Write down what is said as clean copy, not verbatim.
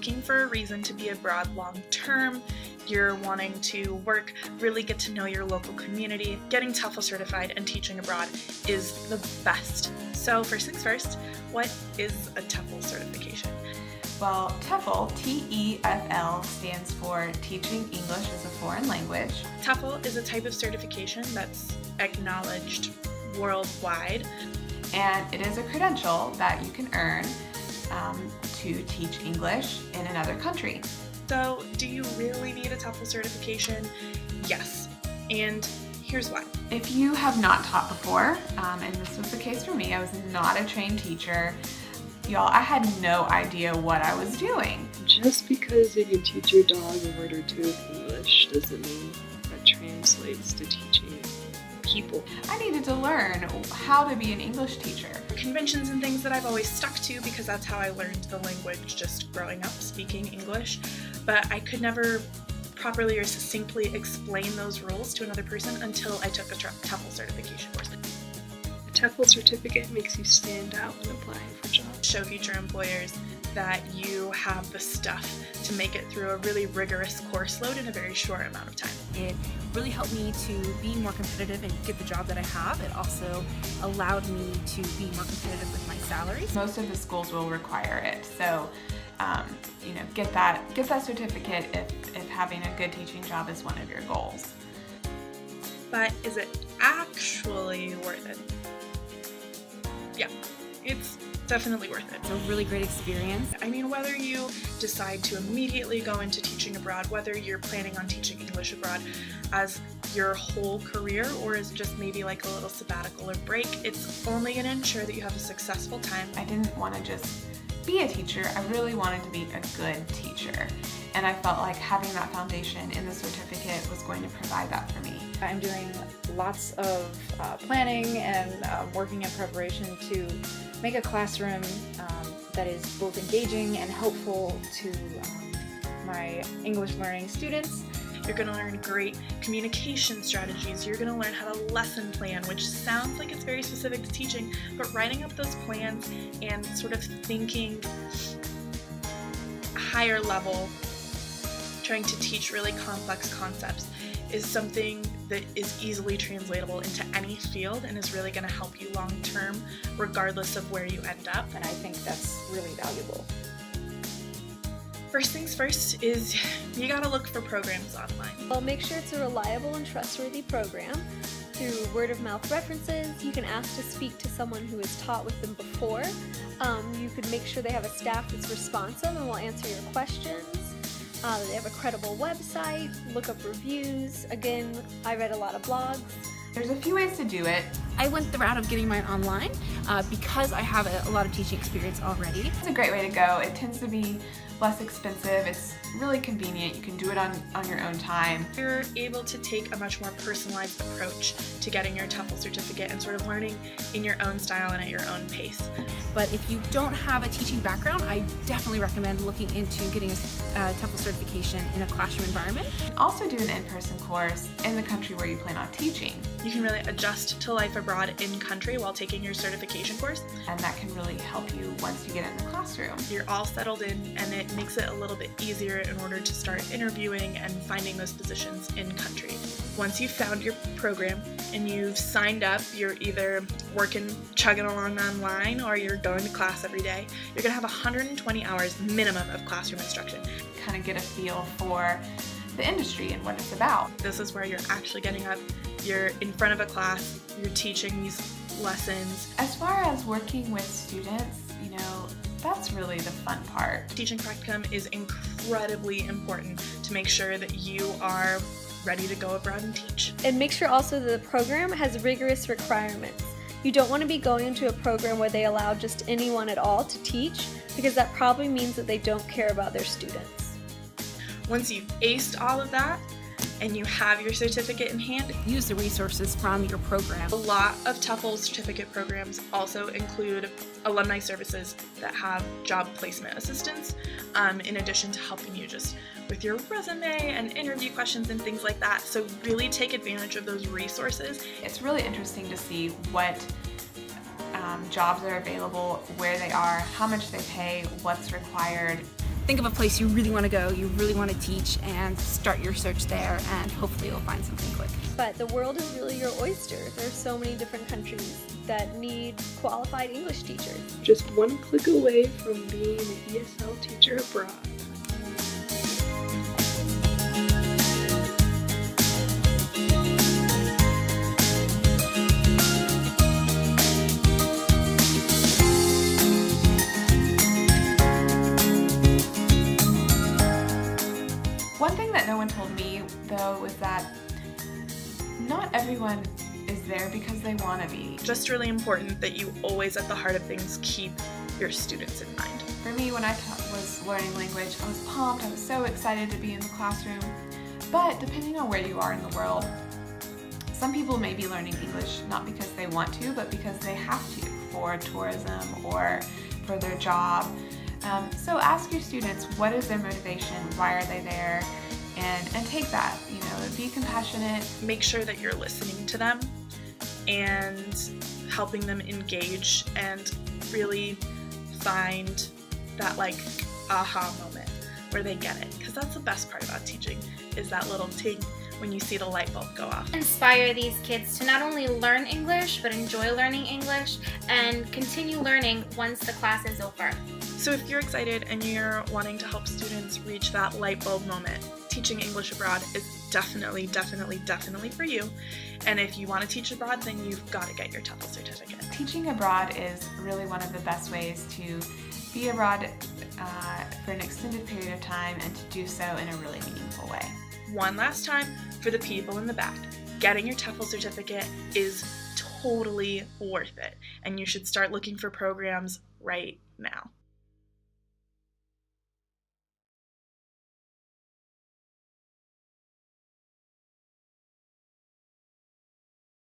looking for a reason to be abroad long term, you're wanting to work, really get to know your local community, getting TOEFL certified and teaching abroad is the best. So first things first, what is a TOEFL certification? Well, TOEFL, T-E-F-L, stands for Teaching English as a Foreign Language. TOEFL is a type of certification that's acknowledged worldwide. And it is a credential that you can earn to teach English in another country. So, do you really need a TOEFL certification? Yes, and here's why. If you have not taught before, and this was the case for me, I was not a trained teacher. Y'all, I had no idea what I was doing. Just because you can teach your dog a word or two of English doesn't mean that translates to teaching people. I needed to learn how to be an English teacher. Conventions and things that I've always stuck to because that's how I learned the language just growing up speaking English, but I could never properly or succinctly explain those rules to another person until I took a TOEFL certification course. A TOEFL certificate makes you stand out when applying for jobs. Show future employers that you have the stuff to make it through a really rigorous course load in a very short amount of time. It really helped me to be more competitive and get the job that I have. It also allowed me to be more competitive with my salaries. Most of the schools will require it, so get that certificate if having a good teaching job is one of your goals. But is it actually worth it? Yeah, it's definitely worth it. It's a really great experience. I mean, whether you decide to immediately go into teaching abroad, whether you're planning on teaching English abroad as your whole career or as just maybe like a little sabbatical or break, it's only going to ensure that you have a successful time. I didn't want to just be a teacher, I really wanted to be a good teacher. And I felt like having that foundation in the certificate was going to provide that for me. I'm doing lots of planning and working in preparation to make a classroom that is both engaging and helpful to my English learning students. You're going to learn great communication strategies. You're going to learn how to lesson plan, which sounds like it's very specific to teaching, but writing up those plans and sort of thinking higher level, trying to teach really complex concepts is something that is easily translatable into any field and is really going to help you long term regardless of where you end up. And I think that's really valuable. First things first is you gotta look for programs online. Well, make sure it's a reliable and trustworthy program. Through word-of-mouth references, you can ask to speak to someone who has taught with them before. You could make sure they have a staff that's responsive and will answer your questions. They have a credible website, look up reviews. Again, I read a lot of blogs. There's a few ways to do it. I went the route of getting mine online because I have a lot of teaching experience already. It's a great way to go. It tends to be less expensive. It's really convenient. You can do it on your own time. You're able to take a much more personalized approach to getting your TOEFL certificate and sort of learning in your own style and at your own pace. But if you don't have a teaching background, I definitely recommend looking into getting a TOEFL certification in a classroom environment. Also do an in-person course in the country where you plan on teaching. You can really adjust to life abroad in country while taking your certification course. And that can really help you once you get in the classroom. You're all settled in and it makes it a little bit easier in order to start interviewing and finding those positions in country. Once you've found your program and you've signed up, you're either chugging along online or you're going to class every day. You're going to have 120 hours minimum of classroom instruction. Kind of get a feel for the industry and what it's about. This is where you're actually getting up, you're in front of a class, you're teaching these lessons. As far as working with students, that's really the fun part. Teaching practicum is incredibly important to make sure that you are ready to go abroad and teach. And make sure also that the program has rigorous requirements. You don't want to be going into a program where they allow just anyone at all to teach, because that probably means that they don't care about their students. Once you've aced all of that, and you have your certificate in hand, use the resources from your program. A lot of TOEFL certificate programs also include alumni services that have job placement assistance, in addition to helping you just with your resume and interview questions and things like that. So really take advantage of those resources. It's really interesting to see what jobs are available, where they are, how much they pay, what's required. think of a place you really want to go, you really want to teach, and start your search there, and hopefully you'll find something quick. But the world is really your oyster. There's so many different countries that need qualified English teachers. Just one click away from being an ESL teacher abroad. One thing that no one told me, though, was that not everyone is there because they want to be. Just really important that you always, at the heart of things, keep your students in mind. For me, when I was learning language, I was pumped, I was so excited to be in the classroom. But depending on where you are in the world, some people may be learning English not because they want to, but because they have to for tourism or for their job. So ask your students, what is their motivation, why are they there, and take that, be compassionate. Make sure that you're listening to them and helping them engage and really find that aha moment where they get it, because that's the best part about teaching, is that little ting when you see the light bulb go off. Inspire these kids to not only learn English, but enjoy learning English and continue learning once the class is over. So if you're excited and you're wanting to help students reach that light bulb moment, teaching English abroad is definitely for you. And if you want to teach abroad, then you've got to get your TEFL certificate. Teaching abroad is really one of the best ways to be abroad for an extended period of time and to do so in a really meaningful way. One last time for the people in the back. Getting your TEFL certificate is totally worth it, and you should start looking for programs right now.